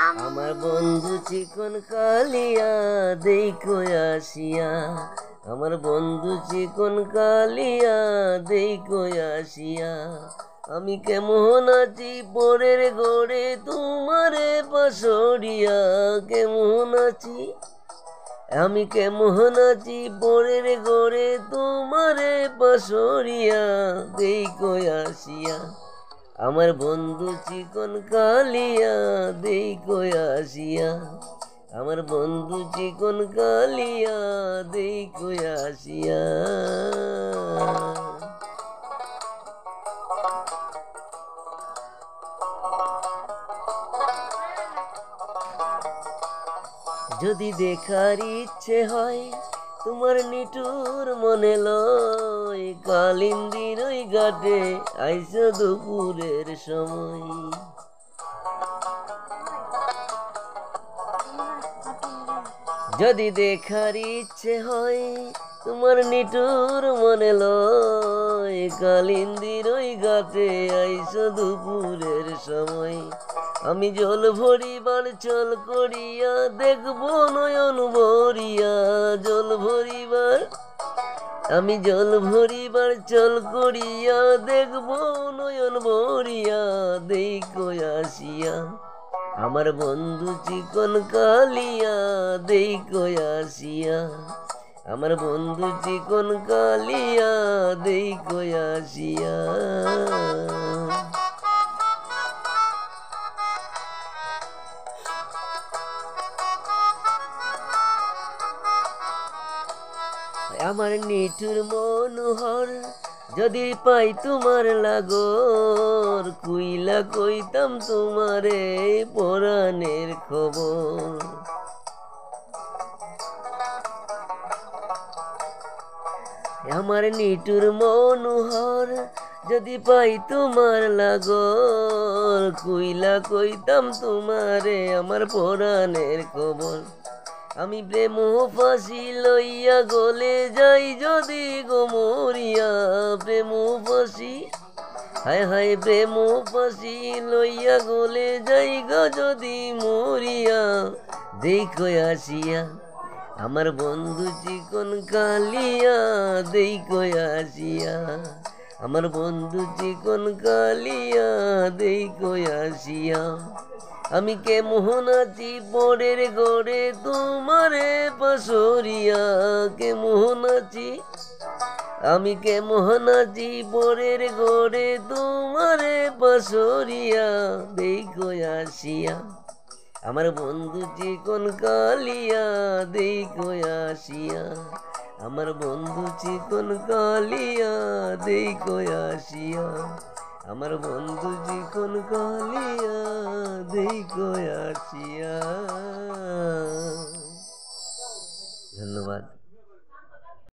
আমার বন্ধু চিকন কালিয়া দেখো আসিয়া, আমার বন্ধু চিকন কালিয়া দেখো আসিয়া। আমি কেমন আছি পরের ঘরে তোমারে পাশরিয়া, কেমন আছি আমি কেমন আছি পরের ঘরে তোমারে পাশরিয়া দেখো আসিয়া। আমার বন্ধু চিকন কালিয়া দেখো আসিয়া, আমার বন্ধু চিকন কালিয়া দেখো আসিয়া। যদি দেখার ইচ্ছে হয় তোমার নিঠুর মনে লয়, কালিন্দির ওই ঘাটে আইসো দুপুরের সময়। যদি দেখার ইচ্ছে হয় তোমার নিঠুর মনে লয়, কালিন্দির ওই ঘাটে আইসো দুপুরের সময়। আমি জল ভরিবার চল করিয়া দেখবো নয়ন ভরিয়া, জল ভরিবার আমি জল ভরিবার চল করিয়া দেখবো নয়ন ভরিয়া দেখো আসিয়া। আমার বন্ধু চিকন কালিয়া দেখো আসিয়া, আমার বন্ধু চিকন কালিয়া দেখো আসিয়া। আমার নিঠুর মনোহর যদি পাই তোমার লাগর, কুইলা কইতাম তোমারে পরাণের খবর। আমার নিঠুর মনোহর যদি পাই তোমার লাগর, কুইলা কইতাম তোমারে আমার পরাণের খবর। আমি প্রেম ফাঁসি লইয়া গলে যাই যদি গো মরিয়া, প্রেম ফাঁসি হায় হায় প্রেম ফাঁসি লইয়া গলে যাই গো যদি মরিয়া দেখো আসিয়া। আমার বন্ধু চিকন কালিয়া দেখো আসিয়া, আমার বন্ধু চিকন কালিয়া দেখো আসিয়া। আমি কেমন আছি পরের ঘরে তোমারে পাশরিয়া, কেমন আছি আমি কেমন আছি পরের ঘরে তোমারে পাশরিয়া দেখো আসিয়া। আমার বন্ধু চিকন কালিয়া দেখো আসিয়া, আমার বন্ধু চিকন কালিয়া দেখো আসিয়া, আমার বন্ধু চিকন কালিয়া দেখো আসিয়া। ধন্যবাদ।